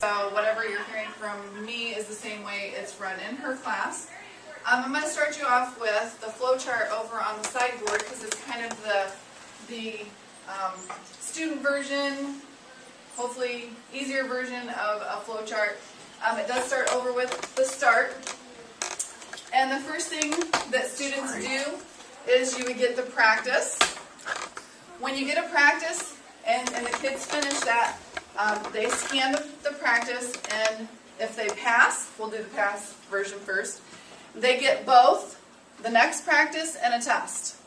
So whatever you're hearing from me is the same way it's run in her class. I'm going to start you off with the flow chart over on the sideboard because it's kind of the student version, hopefully easier version of a flow chart. It does start over with the start. And the first thing that students do is you would get the practice. When you get a practice and the kids finish that, they scan the practice, and if they pass, we'll do the pass version first, they get both the next practice and a test.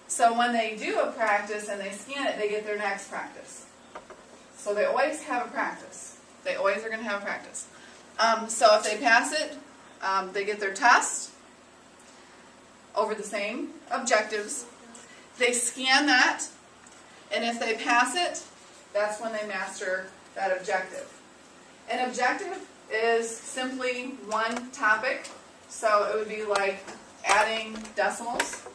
So when they do a practice and they scan it, they get their next practice. So they always have a practice. They always are going to have a practice. So if they pass it, they get their test over the same objectives. They scan that, and if they pass it, that's when they master that objective. An objective is simply one topic, so it would be like adding decimals.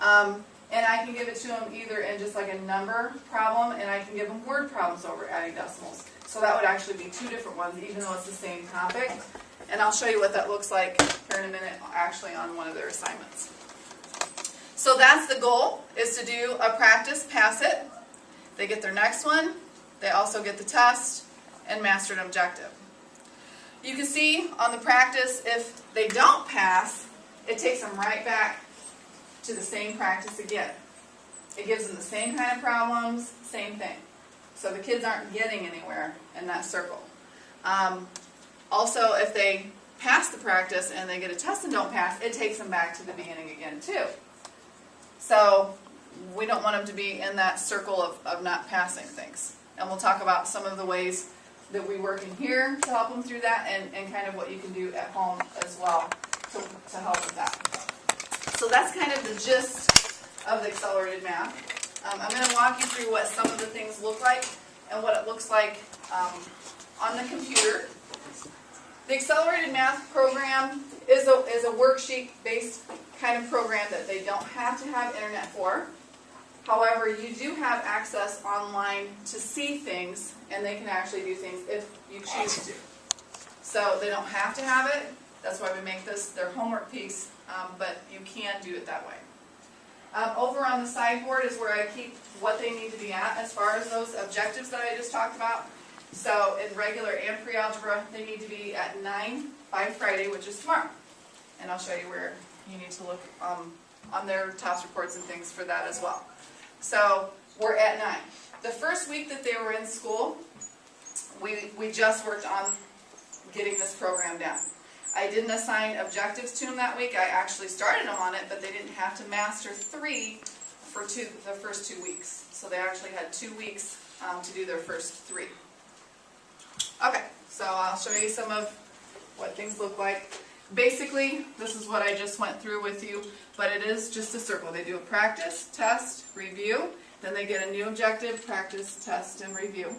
And I can give it to them either in just like a number problem, and I can give them word problems over adding decimals. So that would actually be two different ones, even though it's the same topic. And I'll show you what that looks like here in a minute, actually on one of their assignments. So that's the goal, is to do a practice, pass it. They get their next one. They also get the test and master an objective. You can see on the practice, if they don't pass, it takes them right back to the same practice again. It gives them the same kind of problems, same thing. So the kids aren't getting anywhere in that circle. Also, if they pass the practice and they get a test and don't pass, it takes them back to the beginning again too. So we don't want them to be in that circle of not passing things. And we'll talk about some of the ways that we work in here to help them through that, and kind of what you can do at home as well to help with that. So that's kind of the gist of the accelerated math. I'm going to walk you through what some of the things look like and what it looks like on the computer. The accelerated math program is a worksheet-based kind of program that they don't have to have internet for. However, you do have access online to see things, and they can actually do things if you choose to. So they don't have to have it. That's why we make this their homework piece, but you can do it that way. Over on the sideboard is where I keep what they need to be at as far as those objectives that I just talked about. So in regular and pre-algebra, they need to be at 9 by Friday, which is tomorrow. And I'll show you where you need to look on their TOPS reports and things for that as well. So we're at 9. The first week that they were in school, we just worked on getting this program down. I didn't assign objectives to them that week. I actually started them on it, but they didn't have to master 3 for the first 2 weeks. So they actually had 2 weeks to do their first 3. Okay, so I'll show you some of what things look like. Basically, this is what I just went through with you, but it is just a circle. They do a practice, test, review, then they get a new objective, practice, test, and review.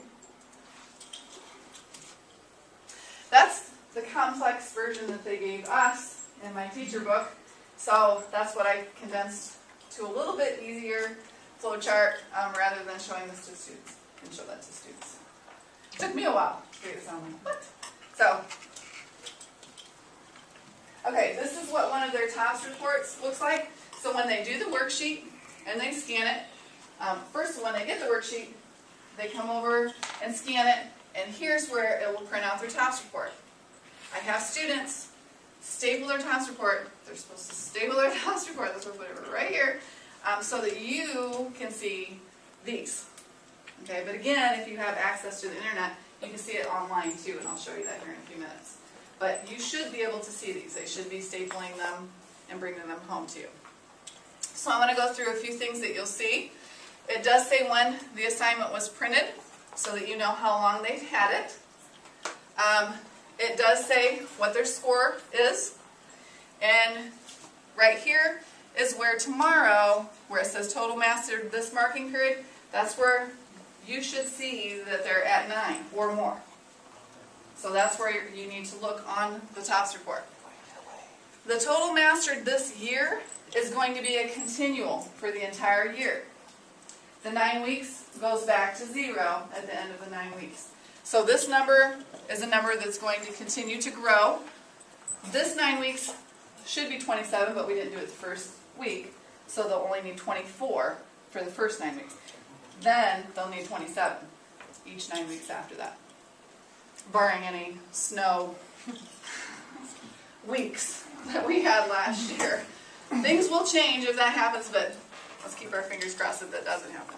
That's the complex version that they gave us in my teacher book, so that's what I condensed to a little bit easier flow chart rather than showing this to students. I can show that to students. It took me a while to get it sound like, what? So, okay, this is what one of their TOPS reports looks like. So when they do the worksheet and they scan it, first when they get the worksheet, they come over and scan it, and here's where it will print out their TOPS report. I have students staple their TOPS report. They're supposed to staple their TOPS report. That's what I put it right here, so that you can see these. Okay, but again, if you have access to the internet, you can see it online too, and I'll show you that here in a few minutes. But you should be able to see these. They should be stapling them and bringing them home to you. So I'm going to go through a few things that you'll see. It does say when the assignment was printed, so that you know how long they've had it. It does say what their score is. And right here is where tomorrow, where it says total mastered this marking period, that's where you should see that they're at 9 or more. So that's where you need to look on the TOPS report. The total mastered this year is going to be a continual for the entire year. The 9 weeks goes back to 0 at the end of the 9 weeks. So this number is a number that's going to continue to grow. This 9 weeks should be 27, but we didn't do it the first week, so they'll only need 24 for the first 9 weeks. Then they'll need 27 each 9 weeks after that, barring any snow weeks that we had last year. Things will change if that happens, but let's keep our fingers crossed that that doesn't happen.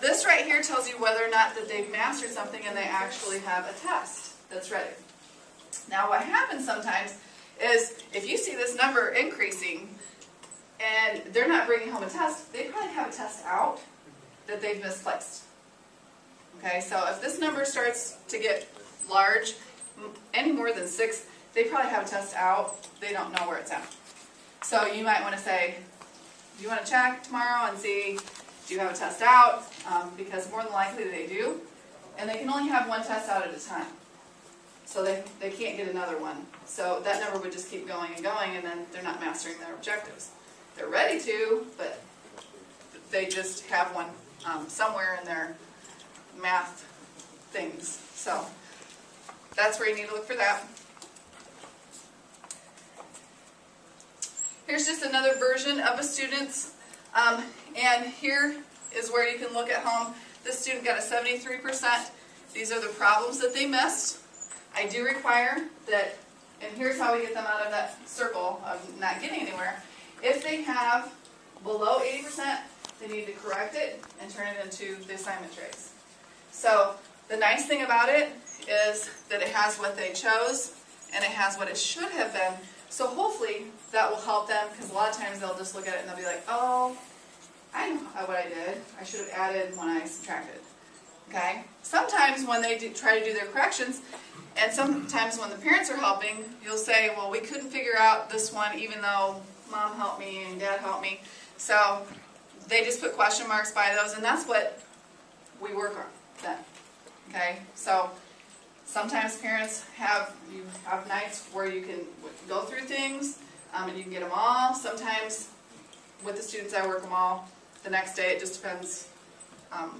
This right here tells you whether or not that they've mastered something and they actually have a test that's ready. Now what happens sometimes is if you see this number increasing and they're not bringing home a test, they probably have a test out that they've misplaced. Okay, so if this number starts to get large, any more than 6, they probably have a test out, they don't know where it's at. So you might want to say, do you want to check tomorrow and see, do you have a test out? Because more than likely they do. And they can only have one test out at a time. So they can't get another one. So that number would just keep going, and then they're not mastering their objectives. They're ready to, but they just have one somewhere in their math things. So that's where you need to look for that. Here's just another version of a student's, and here is where you can look at home. This student got a 73%. These are the problems that they missed. I do require that, and here's how we get them out of that circle of not getting anywhere. If they have below 80%, they need to correct it and turn it into the assignment trays. So the nice thing about it is that it has what they chose and it has what it should have been. So hopefully that will help them, because a lot of times they'll just look at it and they'll be like, oh, I know what I did. I should have added when I subtracted. Okay? Sometimes when they try to do their corrections, and sometimes when the parents are helping, you'll say, well, we couldn't figure out this one even though mom helped me and dad helped me. So they just put question marks by those, and that's what we work on then. Okay? So sometimes parents have nights where you can go through things and you can get them all. Sometimes with the students I work them all the next day. It just depends on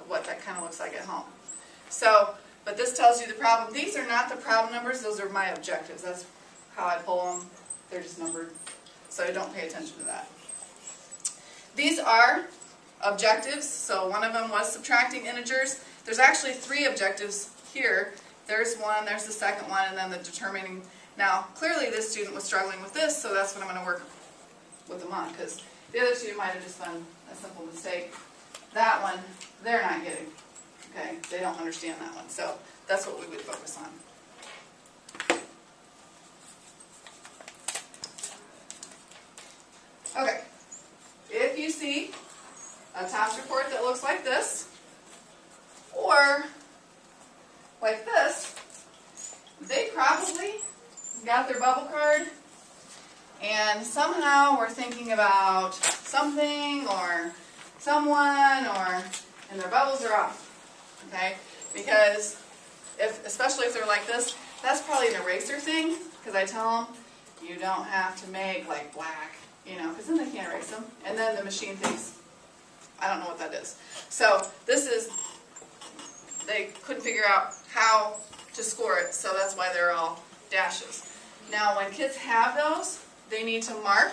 what that kind of looks like at home. So, but this tells you the problem. These are not the problem numbers. Those are my objectives. That's how I pull them. They're just numbered. So don't pay attention to that. These are objectives. So one of them was subtracting integers. There's actually 3 objectives here. There's one, there's the second one, and then the determining. Now, clearly this student was struggling with this, so that's what I'm going to work with them on, because the other two might have just done a simple mistake. That one, they're not getting. Okay, they don't understand that one, so that's what we would focus on. Okay, if you see a TOPS report that looks like this, or like this, they probably got their bubble card and somehow we're thinking about something or someone, and their bubbles are off. Okay? Because especially if they're like this, that's probably an eraser thing, because I tell them you don't have to make like black, because then they can't erase them, and then the machine thinks, I don't know what that is. So this is, they couldn't figure out how to score it, so that's why they're all dashes. Now when kids have those, they need to mark,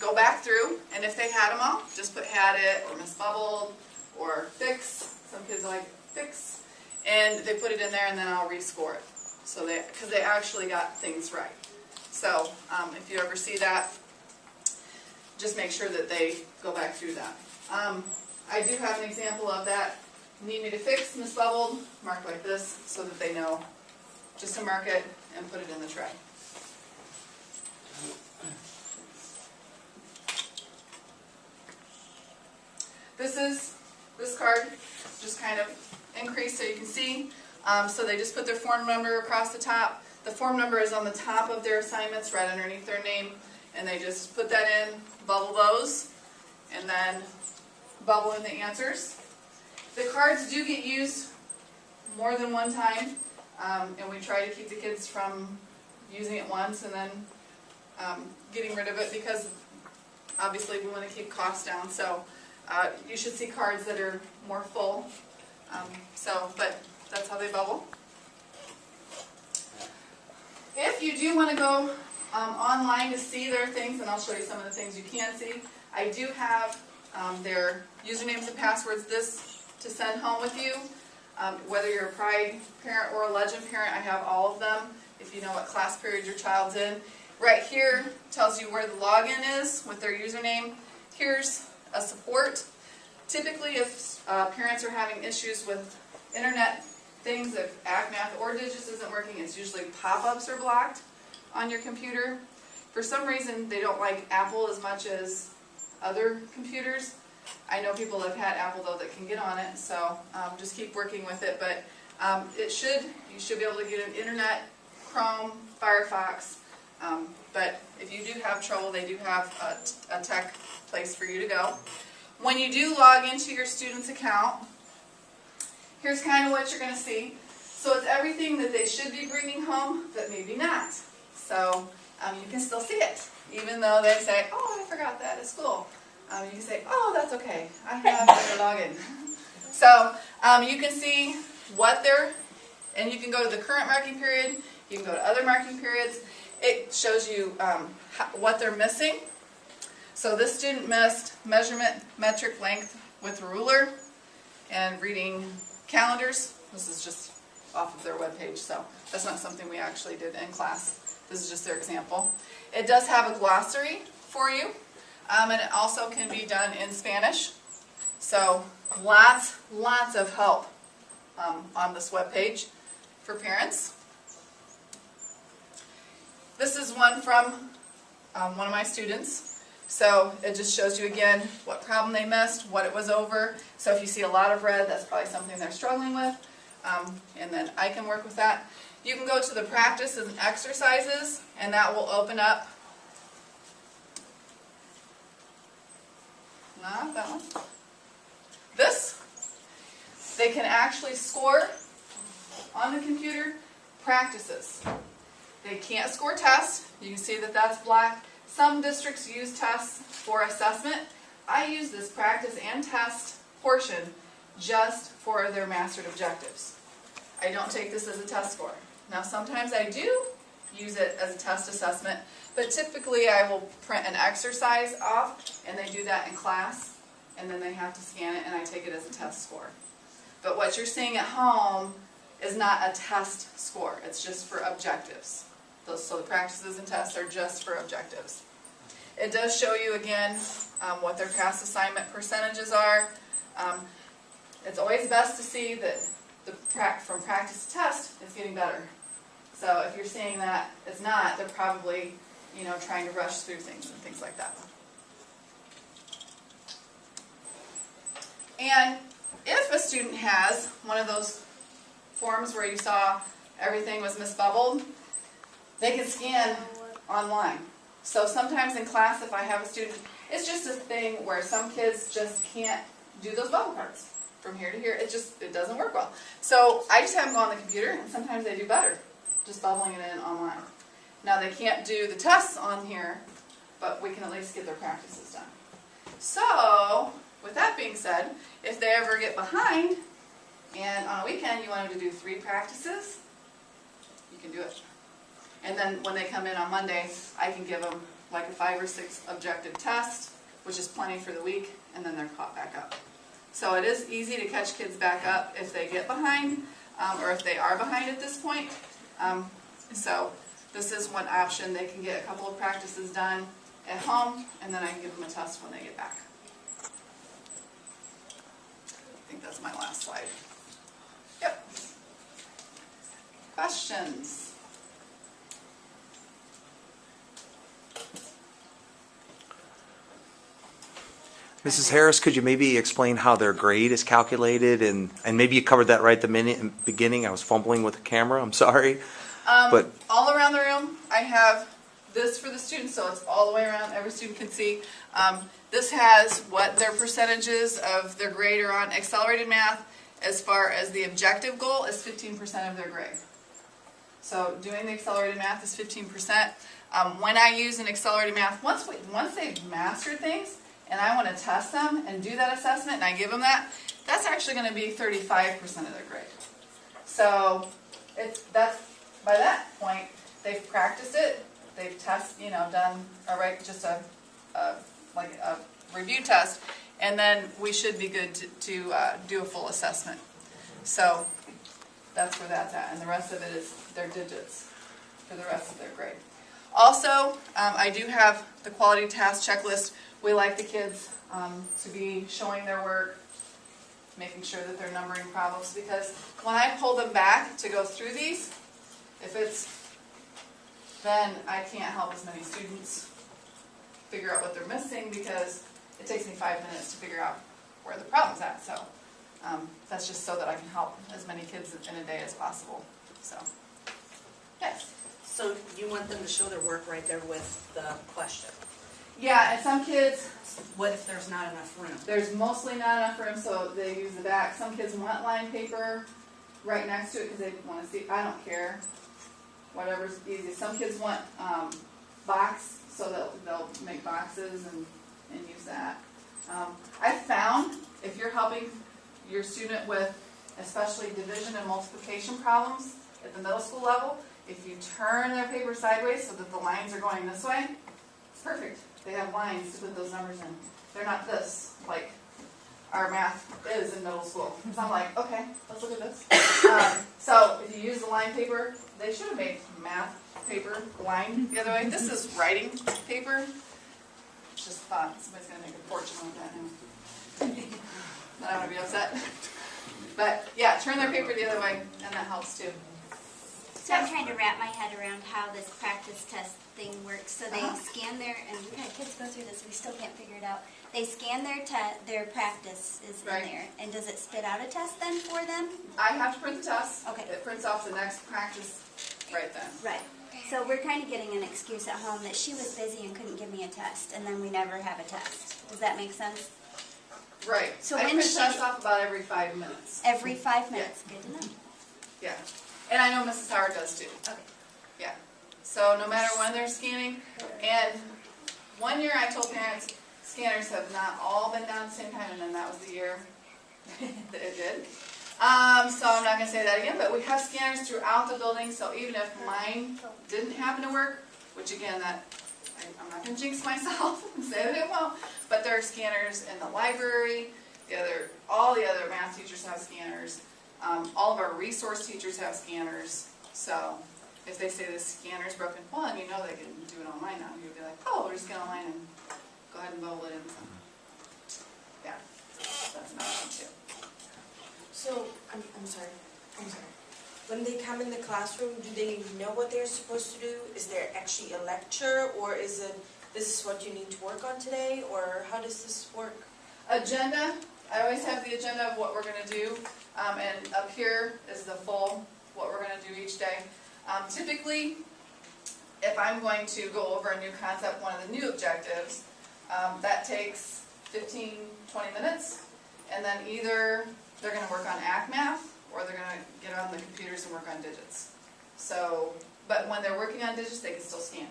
go back through, and if they had them all, just put had it, or misbubbled, or fix. Some kids like fix, and they put it in there, and then I'll rescore it. So because they actually got things right. So if you ever see that, just make sure that they go back through that. I do have an example of that. Need me to fix, misbubbled, mark like this, so that they know just to mark it and put it in the tray. This card just kind of increased so you can see. So they just put their form number across the top. The form number is on the top of their assignments, right underneath their name, and they just put that in, bubble those, and then bubble in the answers. The cards do get used more than one time, and we try to keep the kids from using it once and then getting rid of it, because obviously we want to keep costs down. So you should see cards that are more full. But that's how they bubble. If you do want to go online to see their things, and I'll show you some of the things you can see, I do have their usernames and passwords to send home with you. Whether you're a Pride parent or a Legend parent, I have all of them. If you know what class period your child's in. Right here tells you where the login is with their username. Here's a support. Typically, if parents are having issues with internet things, if ACMath or Digits isn't working, it's usually pop-ups are blocked on your computer. For some reason, they don't like Apple as much as other computers. I know people that have had Apple though that can get on it, so just keep working with it. But you should be able to get an internet, Chrome, Firefox. But if you do have trouble, they do have a tech place for you to go. When you do log into your student's account, here's kind of what you're going to see. So it's everything that they should be bringing home, but maybe not. So you can still see it, even though they say, oh, I forgot that at school. You can say, oh, that's okay. I have their login. So you can see what they're, and you can go to the current marking period. You can go to other marking periods. It shows you what they're missing. So this student missed measurement, metric length with a ruler, and reading calendars. This is just off of their webpage, so that's not something we actually did in class. This is just their example. It does have a glossary for you, and it also can be done in Spanish. So lots of help on this webpage for parents. This is one from one of my students. So it just shows you again what problem they missed, what it was over. So if you see a lot of red, that's probably something they're struggling with. And then I can work with that. You can go to the practices and exercises, and that will open up. Not that one. This. They can actually score on the computer practices. They can't score tests. You can see that that's black. Some districts use tests for assessment. I use this practice and test portion just for their mastered objectives. I don't take this as a test score. Now sometimes I do use it as a test assessment, but typically I will print an exercise off, and they do that in class, and then they have to scan it, and I take it as a test score. But what you're seeing at home is not a test score. It's just for objectives. So the practices and tests are just for objectives. It does show you again what their past assignment percentages are. It's always best to see that from practice to test, it's getting better. So if you're seeing that it's not, they're probably trying to rush through things and things like that. And if a student has one of those forms where you saw everything was misbubbled, they can scan online. So sometimes in class, if I have a student, it's just a thing where some kids just can't do those bubble parts from here to here. It doesn't work well. So I just have them go on the computer, and sometimes they do better just bubbling it in online. Now they can't do the tests on here, but we can at least get their practices done. So with that being said, if they ever get behind, and on a weekend you want them to do 3 practices, you can do it. And then when they come in on Monday, I can give them like a 5 or 6 objective test, which is plenty for the week, and then they're caught back up. So it is easy to catch kids back up if they get behind, or if they are behind at this point. So this is one option. They can get a couple of practices done at home, and then I can give them a test when they get back. I think that's my last slide. Yep. Questions? Mrs. Harris, could you maybe explain how their grade is calculated? And maybe you covered that right at the beginning. I was fumbling with the camera. I'm sorry. But all around the room, I have this for the students, so it's all the way around. Every student can see. This has what their percentages of their grade are on. Accelerated math, as far as the objective goal, is 15% of their grade. So doing the accelerated math is 15%. When I use an accelerated math, once they've mastered things, and I want to test them and do that assessment, and I give them that, that's actually going to be 35% of their grade. So that's by that point they've practiced it, they've done just a review test, and then we should be good to do a full assessment. So that's where that's at, and the rest of it is their digits for the rest of their grade. Also, I do have the quality task checklist. We like the kids to be showing their work, making sure that they're numbering problems, because when I pull them back to go through these, then I can't help as many students figure out what they're missing, because it takes me 5 minutes to figure out where the problem's at. So that's just so that I can help as many kids in a day as possible. So, yes. So you want them to show their work right there with the question? Yeah, and some kids, What if there's not enough room? there's mostly not enough room, so they use the back. Some kids want line paper right next to it because they want to see. I don't care. Whatever's easy. Some kids want box, so they'll make boxes and use that. I found if you're helping your student with especially division and multiplication problems at the middle school level, if you turn their paper sideways so that the lines are going this way, it's perfect. They have lines to put those numbers in. They're not this, like our math is in middle school. So I'm like, okay, let's look at this. So if you use the line paper, they should have made math paper line the other way. This is writing paper. It's just fun. Somebody's going to make a fortune with that now. I don't want to be upset. But yeah, turn their paper the other way, and that helps too. So I'm trying to wrap my head around how this practice test thing works. So they scan their, and we've had kids go through this, we still can't figure it out. They scan their practice is Right. in there, and does it spit out a test then for them? I have to print the test. Okay. It prints off the next practice right then. Right. So we're kind of getting an excuse at home that she was busy and couldn't give me a test, and then we never have a test. Does that make sense? Right. So I when print she- tests off about every 5 minutes. Every 5 minutes. Good to know. Yeah. And I know Mrs. Howard does too. Okay. Yeah. So no matter when they're scanning, and one year I told parents scanners have not all been done at the same time, and then that was the year that it did. So I'm not going to say that again, but we have scanners throughout the building, so even if mine didn't happen to work, which again, I'm not going to jinx myself and say that it won't, but there are scanners in the library, all the other math teachers have scanners, all of our resource teachers have scanners, so if they say this scanner's broken, well, and you know they can do it online now, you'll be like, oh, we'll just get online and go ahead and bubble it in. So, yeah, that's another one too. So, I'm sorry. When they come in the classroom, do they know what they're supposed to do? Is there actually a lecture, or is it, this is what you need to work on today, or how does this work? Agenda, I always have the agenda of what we're going to do, and up here is the full, what we're going to do each day. Typically, if I'm going to go over a new concept, one of the new objectives, that takes 15, 20 minutes, and then either they're going to work on ACC math, or they're going to get on the computers and work on digits. So, but when they're working on digits, they can still scan.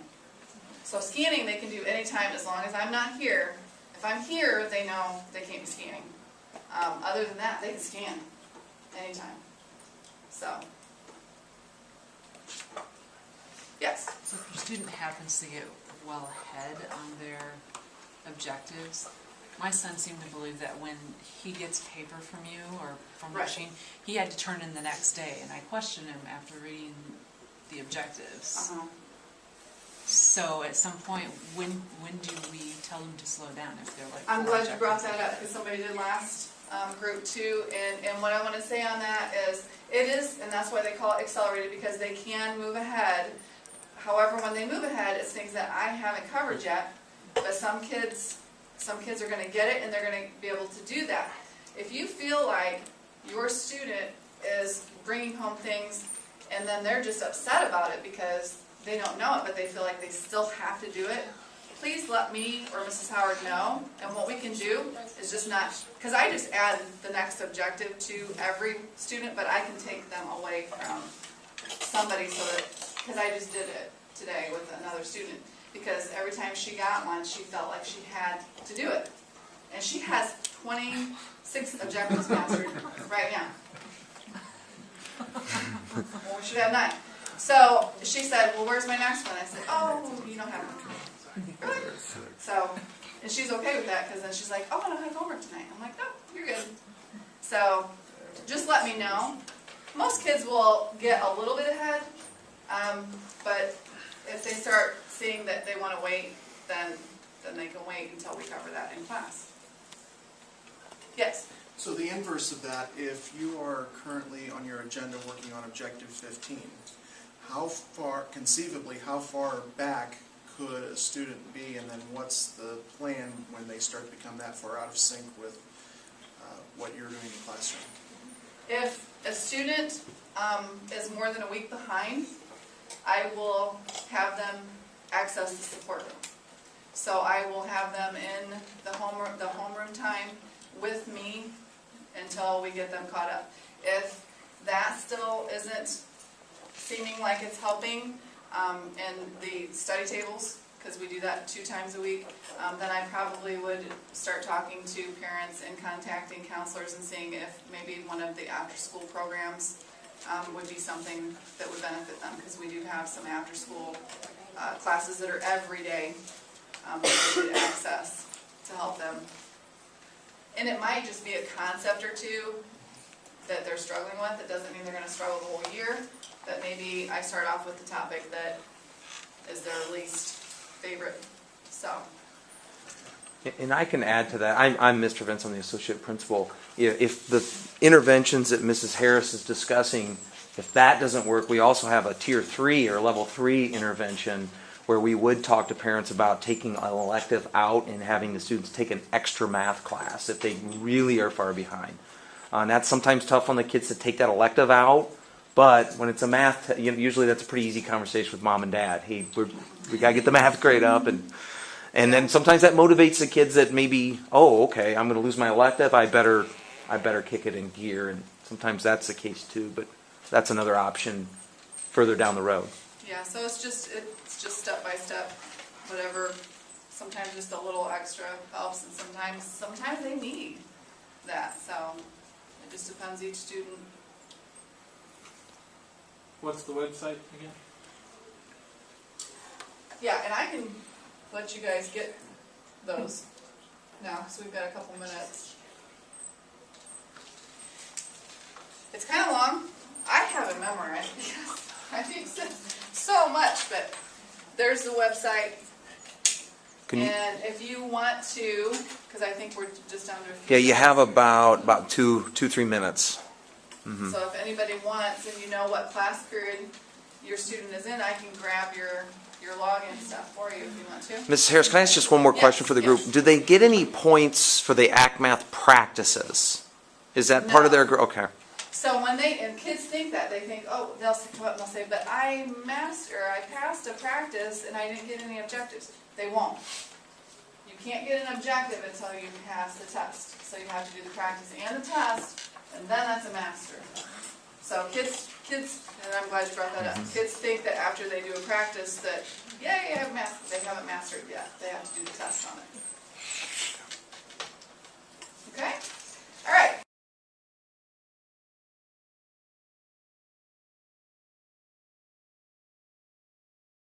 So scanning they can do anytime as long as I'm not here. If I'm here, they know they can't be scanning. Other than that, they can scan anytime. So, yes. So if your student happens to get well ahead on their objectives, my son seemed to believe that when he gets paper from you or from the Right. machine, he had to turn in the next day. And I questioned him after reading the objectives. So at some point, when do we tell them to slow down if they're like? I'm full glad you brought objectives? that up because somebody did last group too. And what I want to say on that is, it is, and that's why they call it accelerated, because they can move ahead. However, when they move ahead, it's things that I haven't covered yet. But some kids are going to get it and they're going to be able to do that. If you feel like your student is bringing home things and then they're just upset about it because they don't know it, but they feel like they still have to do it, please let me or Mrs. Howard know. And what we can do is just not, because I just add the next objective to every student, but I can take them away from somebody so that, because I just did it today with another student, because every time she got one, she felt like she had to do it. And she has 26 objectives mastered right now. Well, we should have 9. So she said, well, where's my next one? I said, oh, you don't have one. Really? So, and she's okay with that, because then she's like, oh, I don't have homework tonight. I'm like, no, you're good. So just let me know. Most kids will get a little bit ahead, but if they start seeing that they want to wait, then they can wait until we cover that in class. Yes? So the inverse of that, if you are currently on your agenda working on Objective 15, how far, conceivably, how far back could a student be, and then what's the plan when they start to become that far out of sync with what you're doing in the classroom? If a student is more than a week behind, I will have them access the support room. So I will have them in the homeroom time with me until we get them caught up. If that still isn't seeming like it's helping in the study tables, because we do that 2 times a week, then I probably would start talking to parents and contacting counselors and seeing if maybe one of the after-school programs would be something that would benefit them, because we do have some after-school classes that are every day that we get access to help them. And it might just be a concept or 2 that they're struggling with. It doesn't mean they're going to struggle the whole year, but maybe I start off with the topic that is their least favorite. So. And I can add to that. I'm Mr. Vince, I'm the associate principal. If the interventions that Mrs. Harris is discussing, if that doesn't work, we also have a tier 3 or level 3 intervention where we would talk to parents about taking an elective out and having the students take an extra math class if they really are far behind. And that's sometimes tough on the kids to take that elective out, but when it's a math, usually that's a pretty easy conversation with mom and dad. Hey, we got to get the math grade up, and then sometimes that motivates the kids that maybe, oh, okay, I'm going to lose my elective, I better kick it in gear, and sometimes that's the case too, but that's another option further down the road. Yeah, so it's just step by step, whatever. Sometimes just a little extra helps, and sometimes they need that. So it just depends each student. What's the website again? Yeah, and I can let you guys get those now, because we've got a couple minutes. It's kind of long. I haven't memorized because I think so much, but there's the website. And if you want to, because I think we're just down to a few. Yeah, you have about 2-3 minutes. Mm-hmm. So if anybody wants, and you know what class period your student is in, I can grab your login stuff for you if you want to. Mrs. Harris, can I ask just one more question for the group? Yes. Do they get any points for the ACC math practices? Is that part of their group? Okay. So when kids think that, they think, oh, they'll come up and they'll say, but I passed a practice and I didn't get any objectives. They won't. You can't get an objective until you pass the test. So you have to do the practice and the test, and then that's a master. So kids, and I'm glad you brought that up. Kids think that after they do a practice that, yay, I have mastered. They haven't mastered yet. They have to do the test on it.